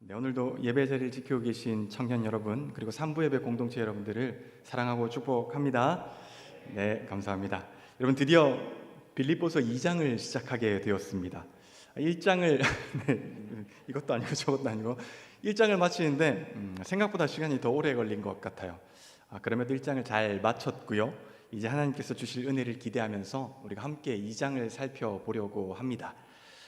네, 오늘도 예배 자리를 지키고 계신 청년 여러분, 그리고 산부 예배 공동체 여러분들을 사랑하고 축복합니다. 네, 감사합니다. 여러분, 드디어 빌립보서 2장을 시작하게 되었습니다. 1장을 네, 이것도 아니고 저것도 아니고 1장을 마치는데 생각보다 시간이 더 오래 걸린 것 같아요. 그럼에도 1장을 잘 마쳤고요. 이제 하나님께서 주실 은혜를 기대하면서 우리가 함께 2장을 살펴보려고 합니다.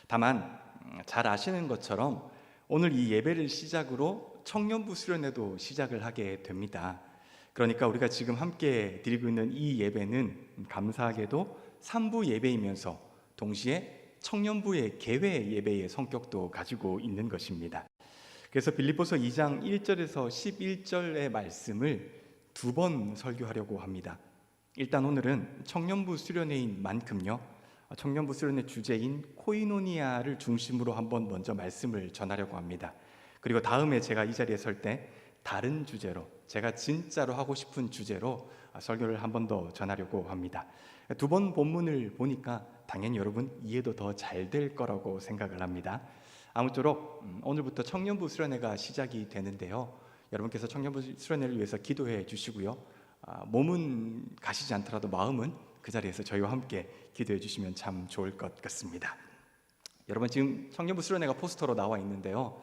다만 잘 아시는 것처럼 오늘 이 예배를 시작으로 청년부 수련회도 시작을 하게 됩니다. 그러니까 우리가 지금 함께 드리고 있는 이 예배는 감사하게도 산부 예배이면서 동시에 청년부의 개회 예배의 성격도 가지고 있는 것입니다. 그래서 빌립보서 2장 1절에서 11절의 말씀을 두 번 설교하려고 합니다. 일단 오늘은 청년부 수련회인 만큼요, 청년부 수련회 주제인 코이노니아를 중심으로 한번 먼저 말씀을 전하려고 합니다. 그리고 다음에 제가 이 자리에 설 때 다른 주제로, 제가 진짜로 하고 싶은 주제로 설교를 한 번 더 전하려고 합니다. 두 번 본문을 보니까 당연히 여러분 이해도 더 잘 될 거라고 생각을 합니다. 아무쪼록 오늘부터 청년부 수련회가 시작이 되는데요, 여러분께서 청년부 수련회를 위해서 기도해 주시고요, 몸은 가시지 않더라도 마음은 그 자리에서 저희와 함께 기도해 주시면 참 좋을 것 같습니다. 여러분, 지금 청년부 수련회가 포스터로 나와 있는데요,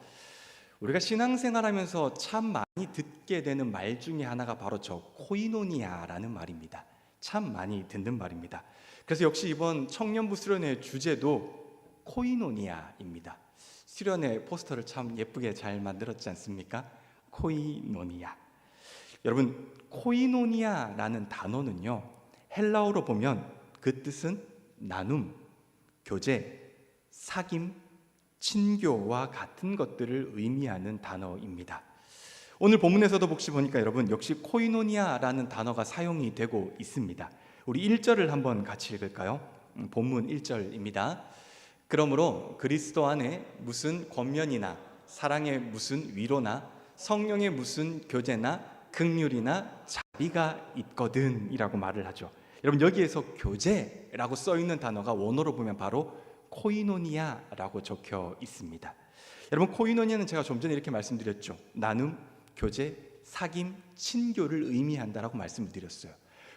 우리가 신앙생활하면서 참 많이 듣게 되는 말 중에 하나가 바로 저 코이노니아라는 말입니다. 참 많이 듣는 말입니다. 그래서 역시 이번 청년부 수련회 주제도 코이노니아입니다. 수련회 포스터를 참 예쁘게 잘 만들었지 않습니까? 코이노니아. 여러분, 코이노니아라는 단어는요, 헬라어로 보면 그 뜻은 나눔, 교제, 사귐, 친교와 같은 것들을 의미하는 단어입니다. 오늘 본문에서도 혹시 보니까 여러분 역시 코이노니아라는 단어가 사용이 되고 있습니다. 우리 1절을 한번 같이 읽을까요? 본문 1절입니다. 그러므로 그리스도 안에 무슨 권면이나 사랑의 무슨 위로나 성령의 무슨 교제나 긍휼이나 자비가 있거든 이라고 말을 하죠. 여러분, 여기에서 교제라고 써있는 단어가 원어로 보면 바로 코이노니아라고 적혀 있습니다. 여러분, 코이노니아는 제가 좀 전에 이렇게 말씀드렸죠. 나눔, 교제, 사귐, 친교를 의미한다라고 말씀을 드렸어요.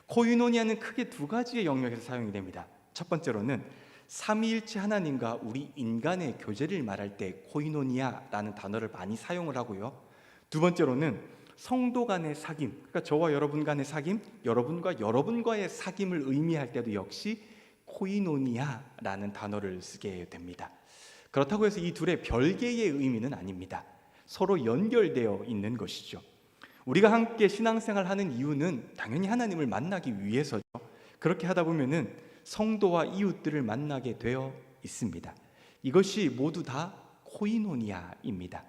코이노니아는 크게 두 가지의 영역에서 사용이 됩니다. 첫 번째로는 삼위일체 하나님과 우리 인간의 교제를 말할 때 코이노니아라는 단어를 많이 사용을 하고요, 두 번째로는 성도 간의 사귐, 그러니까 저와 여러분 간의 사귐, 여러분과 여러분과의 사귐을 의미할 때도 역시 코이노니아라는 단어를 쓰게 됩니다. 그렇다고 해서 이 둘의 별개의 의미는 아닙니다. 서로 연결되어 있는 것이죠. 우리가 함께 신앙생활 하는 이유는 당연히 하나님을 만나기 위해서죠. 그렇게 하다 보면은 성도와 이웃들을 만나게 되어 있습니다. 이것이 모두 다 코이노니아입니다.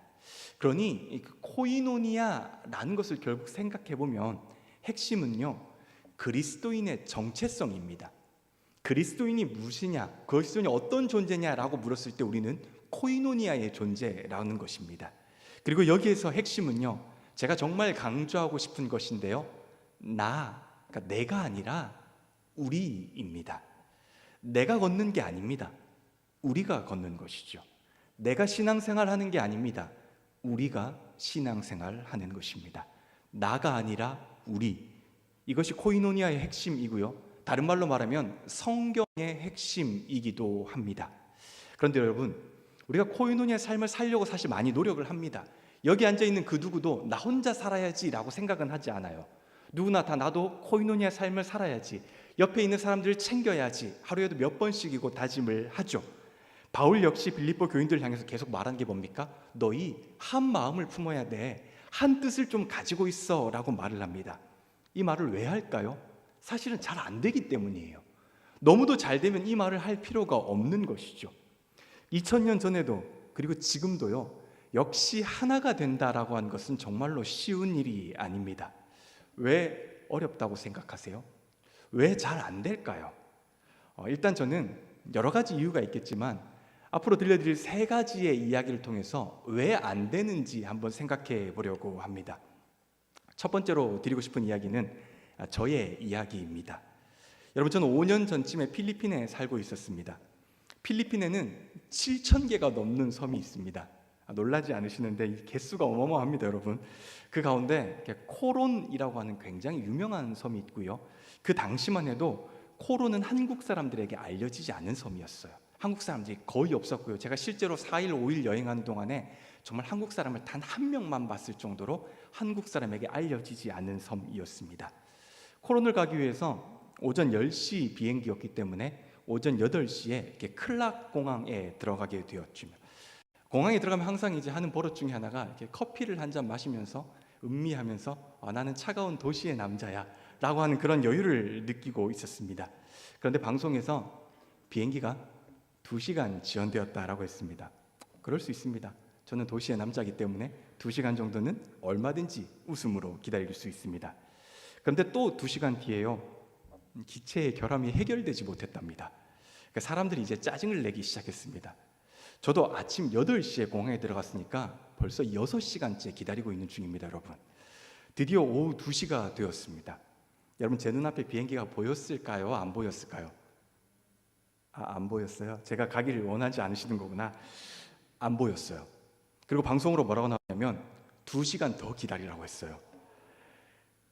그러니 코이노니아라는 것을 결국 생각해 보면 핵심은요, 그리스도인의 정체성입니다. 그리스도인이 무엇이냐, 그리스도인이 어떤 존재냐라고 물었을 때 우리는 코이노니아의 존재라는 것입니다. 그리고 여기에서 핵심은요, 제가 정말 강조하고 싶은 것인데요, 그러니까 내가 아니라 우리입니다. 내가 걷는 게 아닙니다. 우리가 걷는 것이죠. 내가 신앙생활 하는 게 아닙니다. 우리가 신앙생활 하는 것입니다. 나가 아니라 우리. 이것이 코이노니아의 핵심이고요, 다른 말로 말하면 성경의 핵심이기도 합니다. 그런데 여러분, 우리가 코이노니아의 삶을 살려고 사실 많이 노력을 합니다. 여기 앉아있는 그 누구도 나 혼자 살아야지 라고 생각은 하지 않아요. 누구나 다 나도 코이노니아의 삶을 살아야지, 옆에 있는 사람들을 챙겨야지 하루에도 몇 번씩이고 다짐을 하죠. 바울 역시 빌립보 교인들을 향해서 계속 말하는 게 뭡니까? 너희 한 마음을 품어야 돼, 한 뜻을 좀 가지고 있어 라고 말을 합니다. 이 말을 왜 할까요? 사실은 잘 안 되기 때문이에요. 너무도 잘 되면 이 말을 할 필요가 없는 것이죠. 2000년 전에도 그리고 지금도요, 역시 하나가 된다라고 하는 것은 정말로 쉬운 일이 아닙니다. 왜 어렵다고 생각하세요? 왜 잘 안 될까요? 일단 저는 여러 가지 이유가 있겠지만 앞으로 들려드릴 세 가지의 이야기를 통해서 왜 안 되는지 한번 생각해 보려고 합니다. 첫 번째로 드리고 싶은 이야기는 저의 이야기입니다. 여러분, 저는 5년 전쯤에 필리핀에 살고 있었습니다. 필리핀에는 7,000개가 넘는 섬이 있습니다. 놀라지 않으시는데 이 개수가 어마어마합니다, 여러분. 그 가운데 이렇게 코론이라고 하는 굉장히 유명한 섬이 있고요. 그 당시만 해도 코론은 한국 사람들에게 알려지지 않은 섬이었어요. 한국 사람들이 거의 없었고요. 제가 실제로 4일, 5일 여행하는 동안에 정말 한국 사람을 단 한 명만 봤을 정도로 한국 사람에게 알려지지 않은 섬이었습니다. 코론을 가기 위해서 오전 10시 비행기였기 때문에 오전 8시에 이렇게 클락 공항에 들어가게 되었죠. 공항에 들어가면 항상 이제 하는 버릇 중에 하나가 이렇게 커피를 한 잔 마시면서 음미하면서 나는 차가운 도시의 남자야 라고 하는 그런 여유를 느끼고 있었습니다. 그런데 방송에서 비행기가 2시간 지연되었다라고 했습니다. 그럴 수 있습니다. 저는 도시의 남자이기 때문에 2시간 정도는 얼마든지 웃음으로 기다릴 수 있습니다. 그런데 또 2시간 뒤에요, 기체의 결함이 해결되지 못했답니다. 그러니까 사람들이 이제 짜증을 내기 시작했습니다. 저도 아침 8시에 공항에 들어갔으니까 벌써 6시간째 기다리고 있는 중입니다, 여러분. 드디어 오후 2시가 되었습니다. 여러분, 제 눈앞에 비행기가 보였을까요? 안 보였을까요? 안 보였어요? 제가 가기를 원하지 않으시는 거구나. 안 보였어요. 그리고 방송으로 뭐라고 나왔냐면 2시간 더 기다리라고 했어요.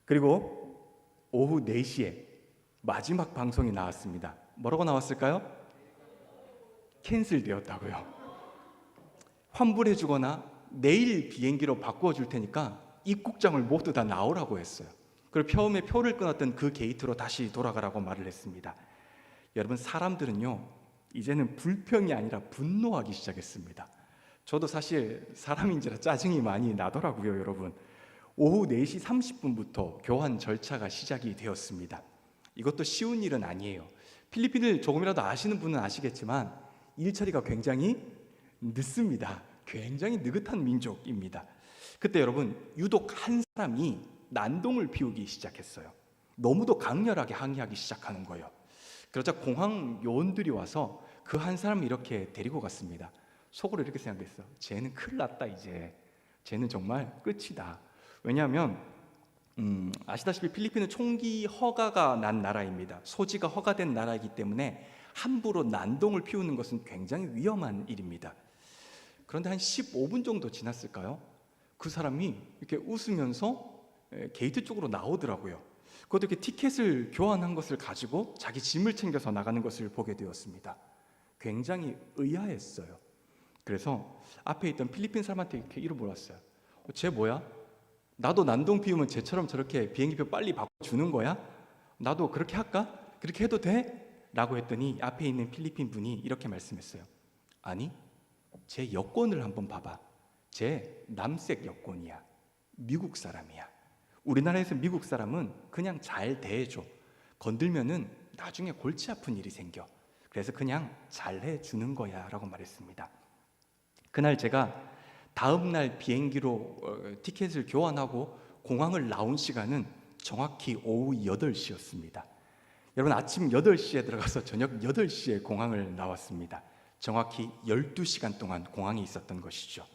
그리고 오후 4시에 마지막 방송이 나왔습니다. 뭐라고 나왔을까요? 캔슬되었다고요. 환불해 주거나 내일 비행기로 바꾸어 줄 테니까 입국장을 모두 다 나오라고 했어요. 그리고 처음에 표를 끊었던 그 게이트로 다시 돌아가라고 말을 했습니다. 여러분, 사람들은요, 이제는 불평이 아니라 분노하기 시작했습니다. 저도 사실 사람인지라 짜증이 많이 나더라고요, 여러분. 오후 4시 30분부터 교환 절차가 시작이 되었습니다. 이것도 쉬운 일은 아니에요. 필리핀을 조금이라도 아시는 분은 아시겠지만 일처리가 굉장히 늦습니다. 굉장히 느긋한 민족입니다. 그때 여러분, 유독 한 사람이 난동을 피우기 시작했어요. 너무도 강렬하게 항의하기 시작하는 거예요. 그러자 공항 요원들이 와서 그 한 사람을 이렇게 데리고 갔습니다. 속으로 이렇게 생각했어요. 쟤는 큰일 났다, 이제. 쟤는 정말 끝이다. 왜냐하면 아시다시피 필리핀은 총기 허가가 난 나라입니다. 소지가 허가된 나라이기 때문에 함부로 난동을 피우는 것은 굉장히 위험한 일입니다. 그런데 한 15분 정도 지났을까요? 그 사람이 이렇게 웃으면서 게이트 쪽으로 나오더라고요. 그것도 이렇게 티켓을 교환한 것을 가지고 자기 짐을 챙겨서 나가는 것을 보게 되었습니다. 굉장히 의아했어요. 그래서 앞에 있던 필리핀 사람한테 이렇게 이름 물었어요. 쟤 뭐야? 나도 난동 피우면 쟤처럼 저렇게 비행기표 빨리 바꿔주는 거야? 나도 그렇게 할까? 그렇게 해도 돼? 라고 했더니 앞에 있는 필리핀 분이 이렇게 말씀했어요. 아니, 제 여권을 한번 봐봐. 쟤 남색 여권이야. 미국 사람이야. 우리나라에서 미국 사람은 그냥 잘 대해줘. 건들면은 나중에 골치 아픈 일이 생겨. 그래서 그냥 잘 해주는 거야 라고 말했습니다. 그날 제가 다음날 비행기로 티켓을 교환하고 공항을 나온 시간은 정확히 오후 8시였습니다. 여러분, 아침 8시에 들어가서 저녁 8시에 공항을 나왔습니다. 정확히 12시간 동안 공항에 있었던 것이죠.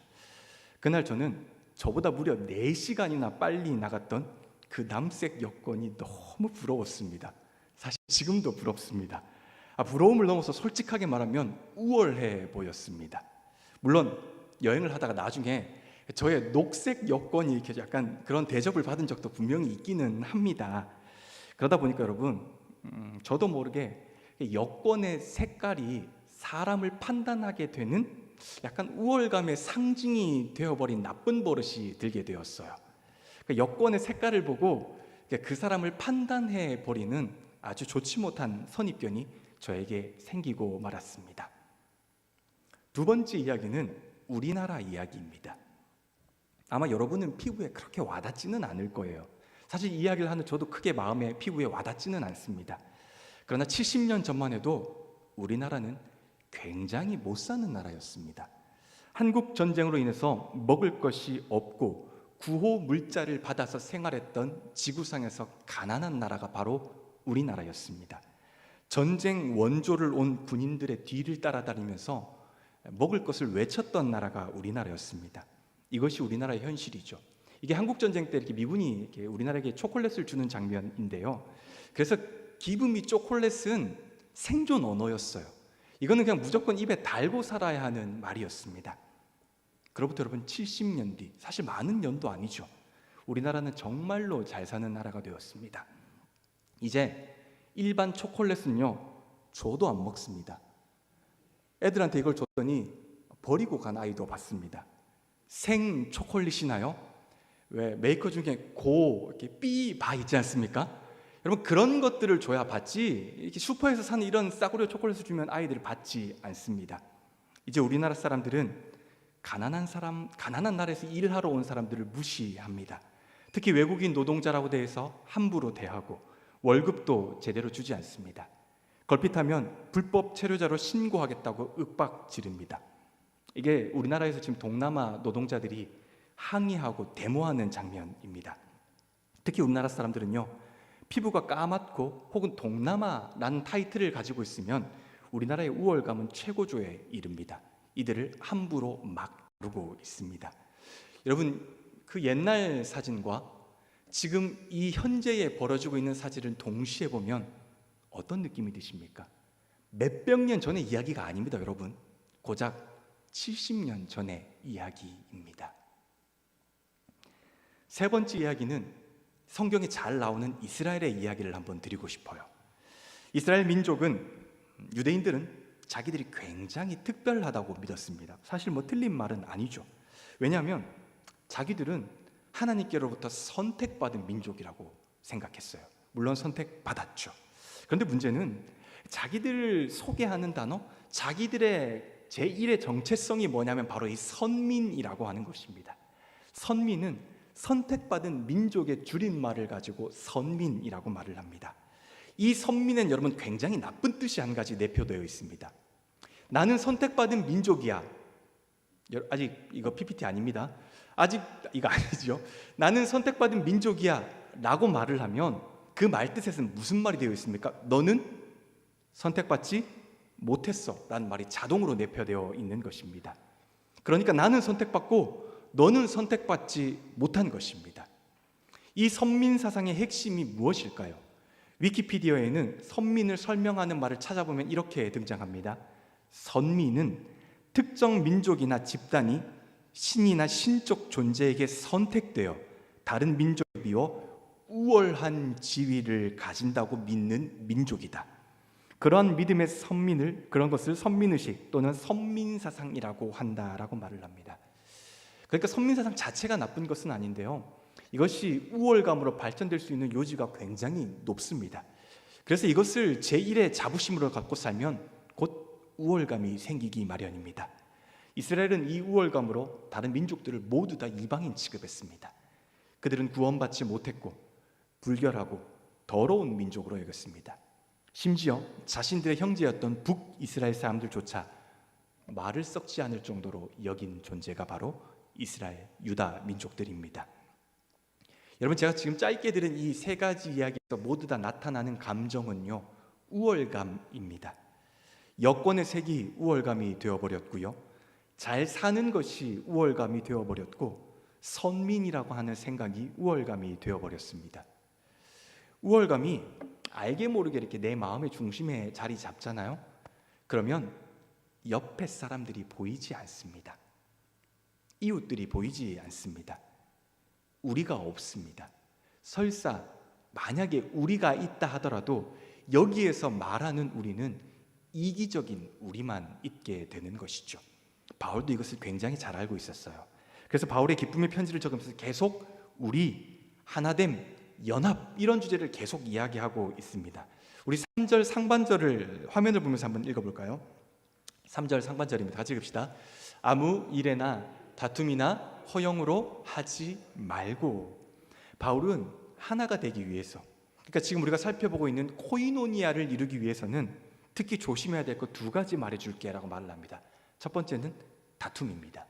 그날 저는 저보다 무려 4시간이나 빨리 나갔던 그 남색 여권이 너무 부러웠습니다. 사실 지금도 부럽습니다. 부러움을 넘어서 솔직하게 말하면 우월해 보였습니다. 물론 여행을 하다가 나중에 저의 녹색 여권이 이렇게 약간 그런 대접을 받은 적도 분명히 있기는 합니다. 그러다 보니까 여러분, 저도 모르게 여권의 색깔이 사람을 판단하게 되는 약간 우월감의 상징이 되어버린 나쁜 버릇이 들게 되었어요. 여권의 색깔을 보고 그 사람을 판단해 버리는 아주 좋지 못한 선입견이 저에게 생기고 말았습니다. 두 번째 이야기는 우리나라 이야기입니다. 아마 여러분은 피부에 그렇게 와닿지는 않을 거예요. 사실 이 이야기를 하는 저도 크게 마음에 피부에 와닿지는 않습니다. 그러나 70년 전만 해도 우리나라는 굉장히 못 사는 나라였습니다. 한국 전쟁으로 인해서 먹을 것이 없고 구호 물자를 받아서 생활했던 지구상에서 가난한 나라가 바로 우리나라였습니다. 전쟁 원조를 온 군인들의 뒤를 따라다니면서 먹을 것을 외쳤던 나라가 우리나라였습니다. 이것이 우리나라의 현실이죠. 이게 한국 전쟁 때 이렇게 미군이 이렇게 우리나라에게 초콜릿을 주는 장면인데요. 그래서 기브 미 초콜릿은 생존 언어였어요. 이거는 그냥 무조건 입에 달고 살아야 하는 말이었습니다. 그로부터 여러분 70년 뒤, 사실 많은 년도 아니죠. 우리나라는 정말로 잘 사는 나라가 되었습니다. 이제 일반 초콜릿은요, 줘도 안 먹습니다. 애들한테 이걸 줬더니 버리고 간 아이도 봤습니다. 생 초콜릿이나요? 왜 메이커 중에 고 이렇게 삐바 있지 않습니까? 여러분 그런 것들을 줘야 받지, 이렇게 슈퍼에서 사는 이런 싸구려 초콜릿을 주면 아이들을 받지 않습니다. 이제 우리나라 사람들은 가난한 나라에서 일을 하러 온 사람들을 무시합니다. 특히 외국인 노동자라고 대해서 함부로 대하고 월급도 제대로 주지 않습니다. 걸핏하면 불법 체류자로 신고하겠다고 윽박 지릅니다. 이게 우리나라에서 지금 동남아 노동자들이 항의하고 데모하는 장면입니다. 특히 우리나라 사람들은요, 피부가 까맣고 혹은 동남아라는 타이틀을 가지고 있으면 우리나라의 우월감은 최고조에 이릅니다. 이들을 함부로 막 다루고 있습니다. 여러분, 그 옛날 사진과 지금 이 현재에 벌어지고 있는 사진을 동시에 보면 어떤 느낌이 드십니까? 몇백 년 전의 이야기가 아닙니다, 여러분. 고작 70년 전의 이야기입니다. 세 번째 이야기는 성경에 잘 나오는 이스라엘의 이야기를 한번 드리고 싶어요. 이스라엘 민족은, 유대인들은 자기들이 굉장히 특별하다고 믿었습니다. 사실 틀린 말은 아니죠. 왜냐하면 자기들은 하나님께로부터 선택받은 민족이라고 생각했어요. 물론 선택받았죠. 그런데 문제는 자기들을 소개하는 단어, 자기들의 제1의 정체성이 뭐냐면 바로 이 선민이라고 하는 것입니다. 선민은 선택받은 민족의 줄임말을 가지고 선민이라고 말을 합니다. 이 선민은 여러분 굉장히 나쁜 뜻이 한 가지 내포되어 있습니다. 나는 선택받은 민족이야. 아직 이거 PPT 아닙니다. 아직 이거 아니죠. 나는 선택받은 민족이야 라고 말을 하면 그 말 뜻에서는 무슨 말이 되어 있습니까? 너는 선택받지 못했어 라는 말이 자동으로 내포되어 있는 것입니다. 그러니까 나는 선택받고 너는 선택받지 못한 것입니다. 이 선민 사상의 핵심이 무엇일까요? 위키피디아에는 선민을 설명하는 말을 찾아보면 이렇게 등장합니다. 선민은 특정 민족이나 집단이 신이나 신적 존재에게 선택되어 다른 민족에 비워 우월한 지위를 가진다고 믿는 민족이다. 그러한 믿음의 그런 것을 선민의식 또는 선민사상이라고 한다라고 말을 합니다. 그러니까 선민사상 자체가 나쁜 것은 아닌데요, 이것이 우월감으로 발전될 수 있는 요지가 굉장히 높습니다. 그래서 이것을 제1의 자부심으로 갖고 살면 곧 우월감이 생기기 마련입니다. 이스라엘은 이 우월감으로 다른 민족들을 모두 다 이방인 취급했습니다. 그들은 구원받지 못했고 불결하고 더러운 민족으로 여겼습니다. 심지어 자신들의 형제였던 북이스라엘 사람들조차 말을 썩지 않을 정도로 여긴 존재가 바로 이스라엘, 유다 민족들입니다. 여러분, 제가 지금 짧게 들은 이 세 가지 이야기에서 모두 다 나타나는 감정은요, 우월감입니다. 여권의 색이 우월감이 되어버렸고요, 잘 사는 것이 우월감이 되어버렸고, 선민이라고 하는 생각이 우월감이 되어버렸습니다. 우월감이 알게 모르게 이렇게 내 마음의 중심에 자리 잡잖아요. 그러면 옆에 사람들이 보이지 않습니다. 이웃들이 보이지 않습니다. 우리가 없습니다. 설사 만약에 우리가 있다 하더라도 여기에서 말하는 우리는 이기적인 우리만 있게 되는 것이죠. 바울도 이것을 굉장히 잘 알고 있었어요. 그래서 바울의 기쁨의 편지를 적으면서 계속 우리, 하나됨, 연합 이런 주제를 계속 이야기하고 있습니다. 우리 3절 상반절을 화면을 보면서 한번 읽어볼까요? 3절 상반절입니다. 같이 읽읍시다. 아무 일에나 다툼이나 허영으로 하지 말고. 바울은 하나가 되기 위해서, 그러니까 지금 우리가 살펴보고 있는 코이노니아를 이루기 위해서는 특히 조심해야 될 것 2가지 말해줄게 라고 말을 합니다. 첫 번째는 다툼입니다.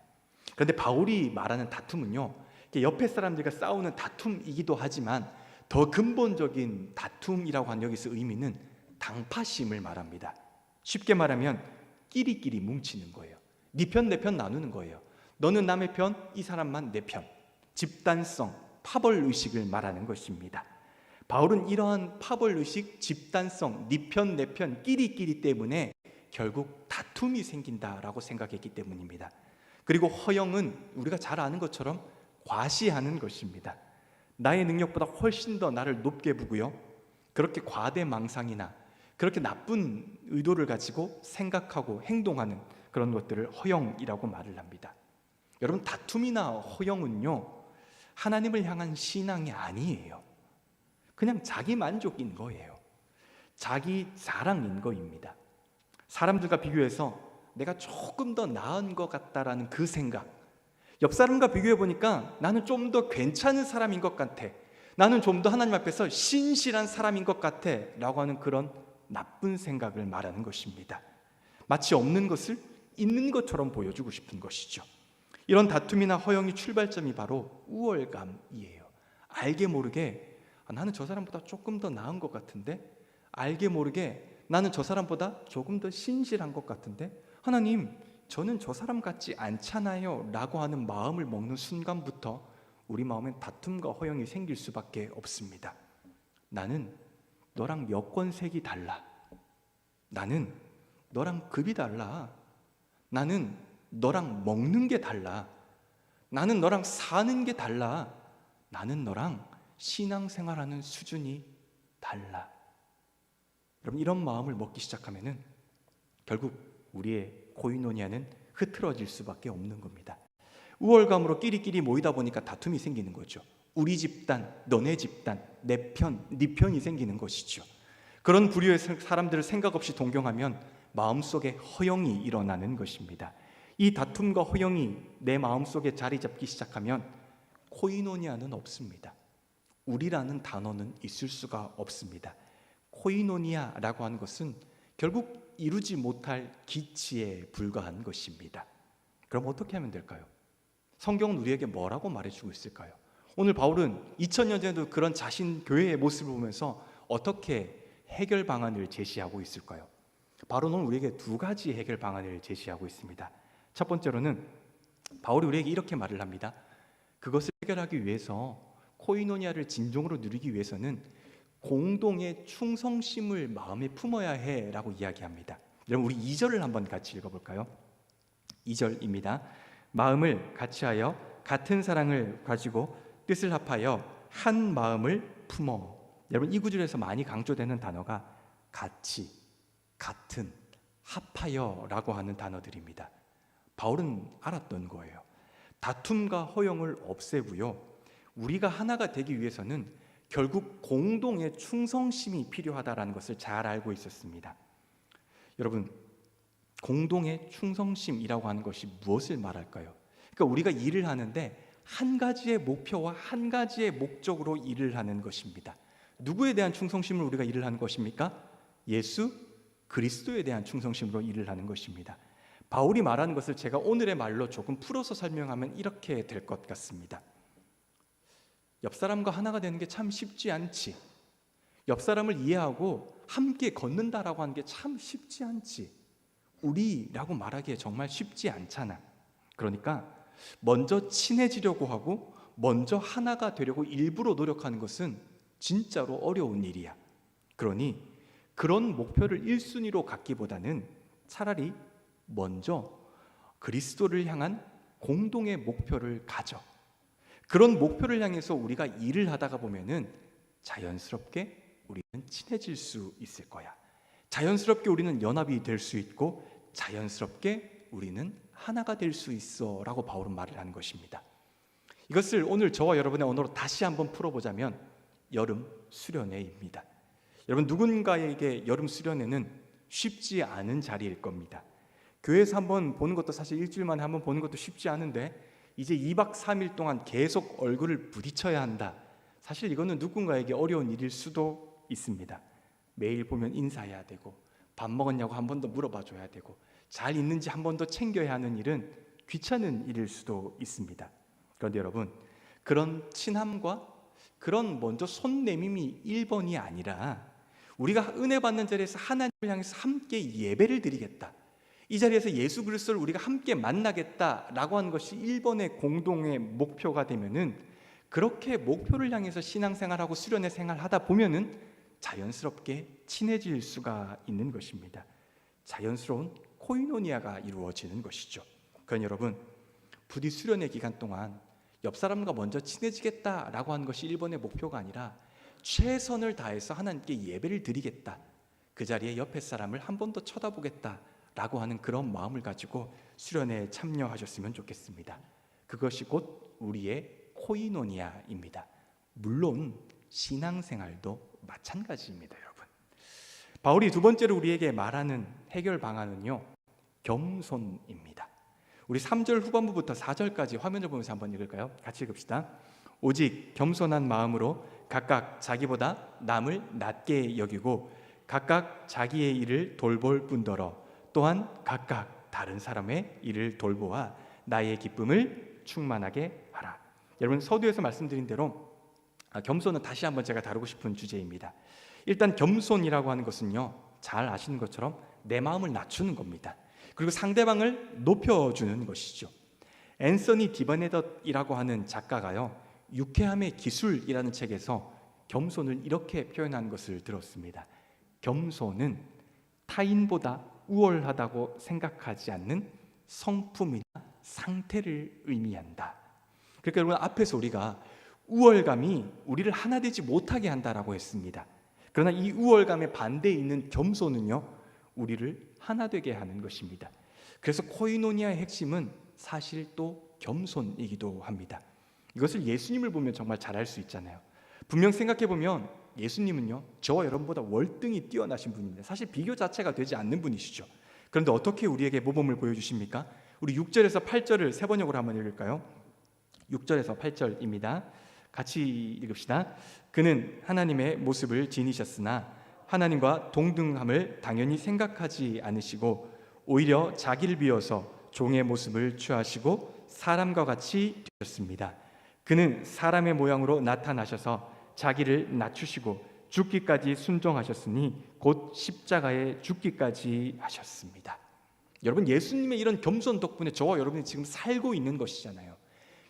그런데 바울이 말하는 다툼은요, 옆에 사람들과 싸우는 다툼이기도 하지만 더 근본적인 다툼이라고 하는 여기서 의미는 당파심을 말합니다. 쉽게 말하면 끼리끼리 뭉치는 거예요. 네 편 내 편 나누는 거예요. 너는 남의 편, 이 사람만 내 편. 집단성, 파벌의식을 말하는 것입니다. 바울은 이러한 파벌의식, 집단성, 네 편 내 편, 끼리끼리 때문에 결국 다툼이 생긴다라고 생각했기 때문입니다. 그리고 허영은 우리가 잘 아는 것처럼 과시하는 것입니다. 나의 능력보다 훨씬 더 나를 높게 보고요, 그렇게 과대망상이나 그렇게 나쁜 의도를 가지고 생각하고 행동하는 그런 것들을 허영이라고 말을 합니다. 여러분, 다툼이나 허영은요, 하나님을 향한 신앙이 아니에요. 그냥 자기 만족인 거예요. 자기 자랑인 거입니다. 사람들과 비교해서 내가 조금 더 나은 것 같다라는 그 생각, 옆 사람과 비교해 보니까 나는 좀 더 괜찮은 사람인 것 같아, 나는 좀 더 하나님 앞에서 신실한 사람인 것 같아 라고 하는 그런 나쁜 생각을 말하는 것입니다. 마치 없는 것을 있는 것처럼 보여주고 싶은 것이죠. 이런 다툼이나 허영의 출발점이 바로 우월감이에요. 알게 모르게 나는 저 사람보다 조금 더 나은 것 같은데, 알게 모르게 나는 저 사람보다 조금 더 신실한 것 같은데, 하나님, 저는 저 사람 같지 않잖아요 라고 하는 마음을 먹는 순간부터 우리 마음엔 다툼과 허영이 생길 수밖에 없습니다. 나는 너랑 여권색이 달라, 나는 너랑 급이 달라, 나는 너랑 먹는 게 달라, 나는 너랑 사는 게 달라, 나는 너랑 신앙생활하는 수준이 달라. 여러분, 이런 마음을 먹기 시작하면은 결국 우리의 코이노니아는 흐트러질 수밖에 없는 겁니다. 우월감으로 끼리끼리 모이다 보니까 다툼이 생기는 거죠. 우리 집단, 너네 집단, 내 편, 네 편이 생기는 것이죠. 그런 부류의 사람들을 생각 없이 동경하면 마음속에 허영이 일어나는 것입니다. 이 다툼과 허영이 내 마음속에 자리 잡기 시작하면 코이노니아는 없습니다. 우리라는 단어는 있을 수가 없습니다. 코이노니아라고 하는 것은 결국 이루지 못할 기치에 불과한 것입니다. 그럼 어떻게 하면 될까요? 성경은 우리에게 뭐라고 말해주고 있을까요? 오늘 바울은 2000년 전에도 그런 자신 교회의 모습을 보면서 어떻게 해결 방안을 제시하고 있을까요? 바로 오늘 우리에게 두 가지 해결 방안을 제시하고 있습니다. 첫 번째로는 바울이 우리에게 이렇게 말을 합니다. 그것을 해결하기 위해서, 코이노니아를 진정으로 누리기 위해서는 공동의 충성심을 마음에 품어야 해 라고 이야기합니다. 여러분, 우리 2절을 한번 같이 읽어볼까요? 2절입니다. 마음을 같이하여 같은 사랑을 가지고 뜻을 합하여 한 마음을 품어. 여러분, 이 구절에서 많이 강조되는 단어가 같이, 같은, 합하여 라고 하는 단어들입니다. 바울은 알았던 거예요. 다툼과 허영을 없애고요, 우리가 하나가 되기 위해서는 결국 공동의 충성심이 필요하다는 것을 잘 알고 있었습니다. 여러분, 공동의 충성심이라고 하는 것이 무엇을 말할까요? 그러니까 우리가 일을 하는데 한 가지의 목표와 한 가지의 목적으로 일을 하는 것입니다. 누구에 대한 충성심을 우리가 일을 하는 것입니까? 예수 그리스도에 대한 충성심으로 일을 하는 것입니다. 바울이 말하는 것을 제가 오늘의 말로 조금 풀어서 설명하면 이렇게 될 것 같습니다. 옆 사람과 하나가 되는 게 참 쉽지 않지. 옆 사람을 이해하고 함께 걷는다라고 하는 게 참 쉽지 않지. 우리라고 말하기에 정말 쉽지 않잖아. 그러니까 먼저 친해지려고 하고 먼저 하나가 되려고 일부러 노력하는 것은 진짜로 어려운 일이야. 그러니 그런 목표를 1순위로 갖기보다는 차라리 먼저 그리스도를 향한 공동의 목표를 가져. 그런 목표를 향해서 우리가 일을 하다가 보면은 자연스럽게 우리는 친해질 수 있을 거야. 자연스럽게 우리는 연합이 될 수 있고 자연스럽게 우리는 하나가 될 수 있어 라고 바울은 말을 하는 것입니다. 이것을 오늘 저와 여러분의 언어로 다시 한번 풀어보자면 여름 수련회입니다. 여러분, 누군가에게 여름 수련회는 쉽지 않은 자리일 겁니다. 교회에서 한번 보는 것도 사실 일주일 만에 한번 보는 것도 쉽지 않은데 이제 2박 3일 동안 계속 얼굴을 부딪혀야 한다. 사실 이거는 누군가에게 어려운 일일 수도 있습니다. 매일 보면 인사해야 되고 밥 먹었냐고 한 번 더 물어봐 줘야 되고 잘 있는지 한 번 더 챙겨야 하는 일은 귀찮은 일일 수도 있습니다. 그런데 여러분, 그런 친함과 그런 먼저 손 내밈이 1번이 아니라 우리가 은혜 받는 자리에서 하나님을 향해서 함께 예배를 드리겠다, 이 자리에서 예수 그리스도를 우리가 함께 만나겠다라고 하는 것이 1번의 공동의 목표가 되면은, 그렇게 목표를 향해서 신앙생활하고 수련회 생활하다 보면은 자연스럽게 친해질 수가 있는 것입니다. 자연스러운 코이노니아가 이루어지는 것이죠. 그러니 여러분, 부디 수련의 기간 동안 옆 사람과 먼저 친해지겠다라고 하는 것이 1번의 목표가 아니라 최선을 다해서 하나님께 예배를 드리겠다, 그 자리에 옆에 사람을 한 번 더 쳐다보겠다라고 하는 그런 마음을 가지고 수련에 참여하셨으면 좋겠습니다. 그것이 곧 우리의 코이노니아입니다. 물론 신앙생활도 마찬가지입니다, 여러분. 바울이 두 번째로 우리에게 말하는 해결 방안은요, 겸손입니다. 우리 3절 후반부부터 4절까지 화면을 보면서 한번 읽을까요? 같이 읽읍시다. 오직 겸손한 마음으로 각각 자기보다 남을 낮게 여기고 각각 자기의 일을 돌볼 뿐더러 또한 각각 다른 사람의 일을 돌보아 나의 기쁨을 충만하게 하라. 여러분, 서두에서 말씀드린 대로 겸손은 다시 한번 제가 다루고 싶은 주제입니다. 일단 겸손이라고 하는 것은요, 잘 아시는 것처럼 내 마음을 낮추는 겁니다. 그리고 상대방을 높여주는 것이죠. 앤서니 디버네덧이라고 하는 작가가요, 유쾌함의 기술이라는 책에서 겸손을 이렇게 표현한 것을 들었습니다. 겸손은 타인보다 우월하다고 생각하지 않는 성품이나 상태를 의미한다. 그러니까 여러분, 앞에서 우리가 우월감이 우리를 하나 되지 못하게 한다라고 했습니다. 그러나 이 우월감의 반대에 있는 겸손은요, 우리를 하나 되게 하는 것입니다. 그래서 코이노니아의 핵심은 사실 또 겸손이기도 합니다. 이것을 예수님을 보면 정말 잘 알 수 있잖아요. 분명 생각해 보면 예수님은요, 저와 여러분보다 월등히 뛰어나신 분입니다. 사실 비교 자체가 되지 않는 분이시죠. 그런데 어떻게 우리에게 모범을 보여주십니까? 우리 6절에서 8절을 세 번역으로 한번 읽을까요? 6절에서 8절입니다. 같이 읽읍시다. 그는 하나님의 모습을 지니셨으나 하나님과 동등함을 당연히 생각하지 않으시고 오히려 자기를 비워서 종의 모습을 취하시고 사람과 같이 되셨습니다. 그는 사람의 모양으로 나타나셔서 자기를 낮추시고 죽기까지 순종하셨으니 곧 십자가에 죽기까지 하셨습니다. 여러분, 예수님의 이런 겸손 덕분에 저와 여러분이 지금 살고 있는 것이잖아요.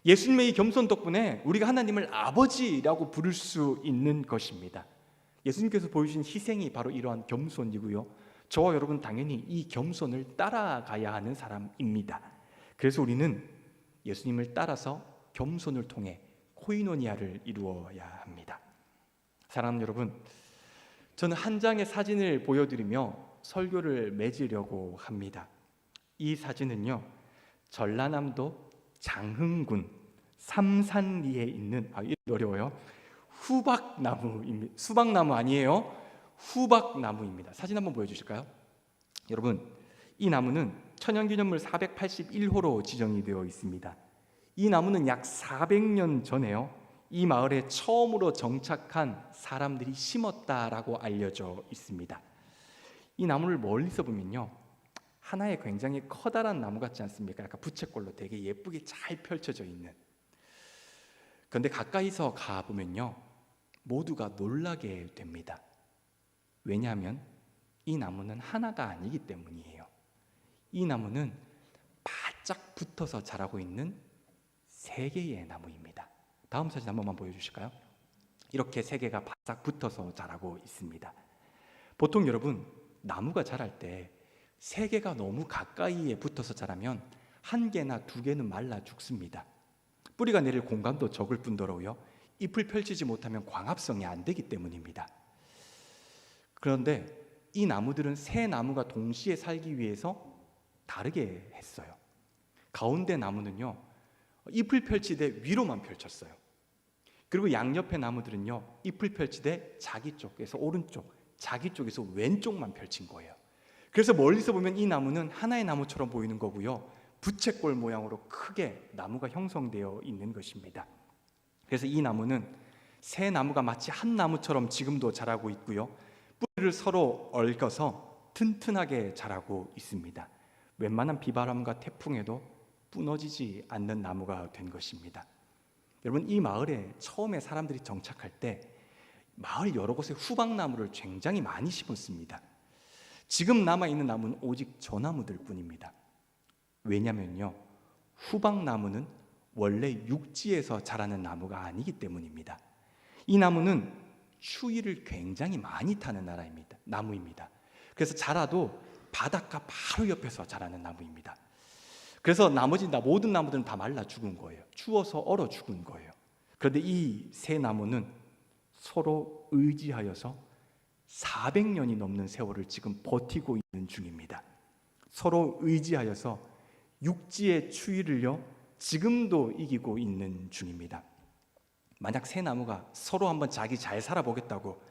예수님의 이 겸손 덕분에 우리가 하나님을 아버지라고 부를 수 있는 것입니다. 예수님께서 보여주신 희생이 바로 이러한 겸손이고요, 저와 여러분 당연히 이 겸손을 따라가야 하는 사람입니다. 그래서 우리는 예수님을 따라서 겸손을 통해 코이노니아를 이루어야 합니다. 사랑하는 여러분, 저는 한 장의 사진을 보여드리며 설교를 맺으려고 합니다. 이 사진은요, 전라남도 장흥군 삼산리에 있는, 어려워요, 후박나무입니다. 수박나무 아니에요. 후박나무입니다. 사진 한번 보여주실까요? 여러분, 이 나무는 천연기념물 481호로 지정이 되어 있습니다. 이 나무는 약 400년 전에요, 이 마을에 처음으로 정착한 사람들이 심었다라고 알려져 있습니다. 이 나무를 멀리서 보면요, 하나의 굉장히 커다란 나무 같지 않습니까? 약간 부채꼴로 되게 예쁘게 잘 펼쳐져 있는. 그런데 가까이서 가보면요, 모두가 놀라게 됩니다. 왜냐하면 이 나무는 하나가 아니기 때문이에요. 이 나무는 바짝 붙어서 자라고 있는 3개의 나무입니다. 다음 사진 한 번만 보여주실까요? 이렇게 3개가 바싹 붙어서 자라고 있습니다. 보통 여러분, 나무가 자랄 때 3개가 너무 가까이에 붙어서 자라면 1개나 2개는 말라 죽습니다. 뿌리가 내릴 공간도 적을 뿐더러요, 잎을 펼치지 못하면 광합성이 안 되기 때문입니다. 그런데 이 나무들은 3 나무가 동시에 살기 위해서 다르게 했어요. 가운데 나무는요, 잎을 펼치되 위로만 펼쳤어요. 그리고 양옆의 나무들은요, 잎을 펼치되 자기 쪽에서 오른쪽, 자기 쪽에서 왼쪽만 펼친 거예요. 그래서 멀리서 보면 이 나무는 하나의 나무처럼 보이는 거고요, 부채꼴 모양으로 크게 나무가 형성되어 있는 것입니다. 그래서 이 나무는 3 나무가 마치 한 나무처럼 지금도 자라고 있고요, 뿌리를 서로 얽어서 튼튼하게 자라고 있습니다. 웬만한 비바람과 태풍에도 부러지지 않는 나무가 된 것입니다. 여러분, 이 마을에 처음에 사람들이 정착할 때 마을 여러 곳에 후박나무를 굉장히 많이 심었습니다. 지금 남아있는 나무는 오직 저 나무들 뿐입니다. 왜냐면요, 후박나무는 원래 육지에서 자라는 나무가 아니기 때문입니다. 이 나무는 추위를 굉장히 많이 타는 나무입니다. 그래서 자라도 바닷가 바로 옆에서 자라는 나무입니다. 그래서 나머지 모든 나무들은 다 말라 죽은 거예요. 추워서 얼어 죽은 거예요. 그런데 이 세 나무는 서로 의지하여서 400년이 넘는 세월을 지금 버티고 있는 중입니다. 서로 의지하여서 육지의 추위를요 지금도 이기고 있는 중입니다. 만약 세 나무가 서로 한번 자기 잘 살아보겠다고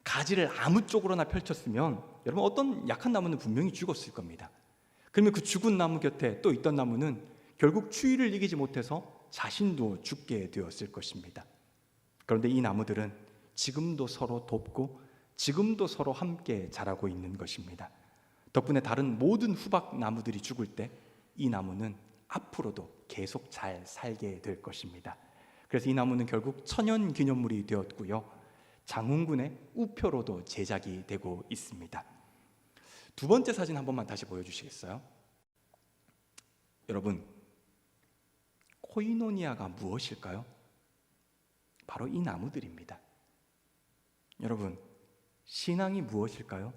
가지를 아무 쪽으로나 펼쳤으면 여러분 어떤 약한 나무는 분명히 죽었을 겁니다. 그러면 그 죽은 나무 곁에 또 있던 나무는 결국 추위를 이기지 못해서 자신도 죽게 되었을 것입니다. 그런데 이 나무들은 지금도 서로 돕고 지금도 서로 함께 자라고 있는 것입니다. 덕분에 다른 모든 후박 나무들이 죽을 때 이 나무는 앞으로도 계속 잘 살게 될 것입니다. 그래서 이 나무는 결국 천연 기념물이 되었고요, 장훈군의 우표로도 제작이 되고 있습니다. 두 번째 사진 한 번만 다시 보여주시겠어요? 여러분, 코이노니아가 무엇일까요? 바로 이 나무들입니다. 여러분, 신앙이 무엇일까요?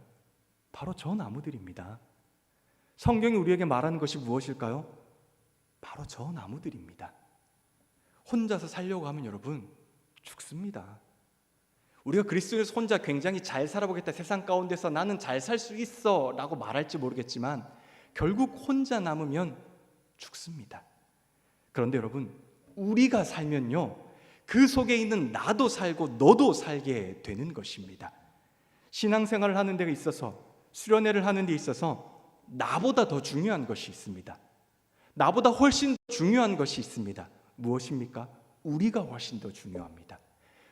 바로 저 나무들입니다. 성경이 우리에게 말하는 것이 무엇일까요? 바로 저 나무들입니다. 혼자서 살려고 하면 여러분 죽습니다. 우리가 그리스도에서 혼자 굉장히 잘 살아보겠다, 세상 가운데서 나는 잘 살 수 있어 라고 말할지 모르겠지만 결국 혼자 남으면 죽습니다. 그런데 여러분, 우리가 살면요 그 속에 있는 나도 살고 너도 살게 되는 것입니다. 신앙생활을 하는 데 있어서, 수련회를 하는 데 있어서 나보다 더 중요한 것이 있습니다. 나보다 훨씬 더 중요한 것이 있습니다. 무엇입니까? 우리가 훨씬 더 중요합니다.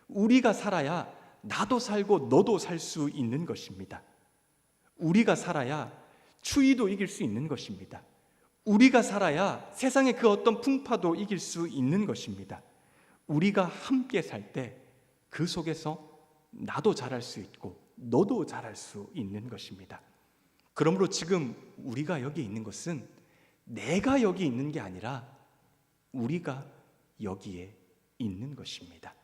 우리가 살아야 나도 살고 너도 살 수 있는 것입니다. 우리가 살아야 추위도 이길 수 있는 것입니다. 우리가 살아야 세상의 그 어떤 풍파도 이길 수 있는 것입니다. 우리가 함께 살 때 그 속에서 나도 잘할 수 있고 너도 잘할 수 있는 것입니다. 그러므로 지금 우리가 여기 있는 것은 내가 여기 있는 게 아니라 우리가 여기에 있는 것입니다.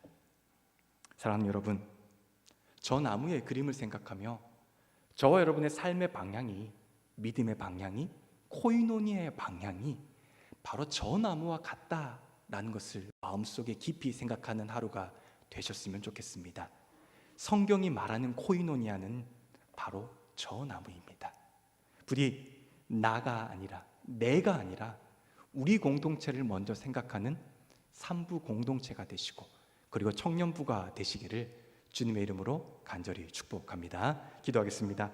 사랑하는 여러분, 저 나무의 그림을 생각하며 저와 여러분의 삶의 방향이, 믿음의 방향이, 코이노니아의 방향이 바로 저 나무와 같다라는 것을 마음속에 깊이 생각하는 하루가 되셨으면 좋겠습니다. 성경이 말하는 코이노니아는 바로 저 나무입니다. 부디 나가 아니라, 내가 아니라 우리 공동체를 먼저 생각하는 산부 공동체가 되시고, 그리고 청년부가 되시기를 주님의 이름으로 간절히 축복합니다. 기도하겠습니다.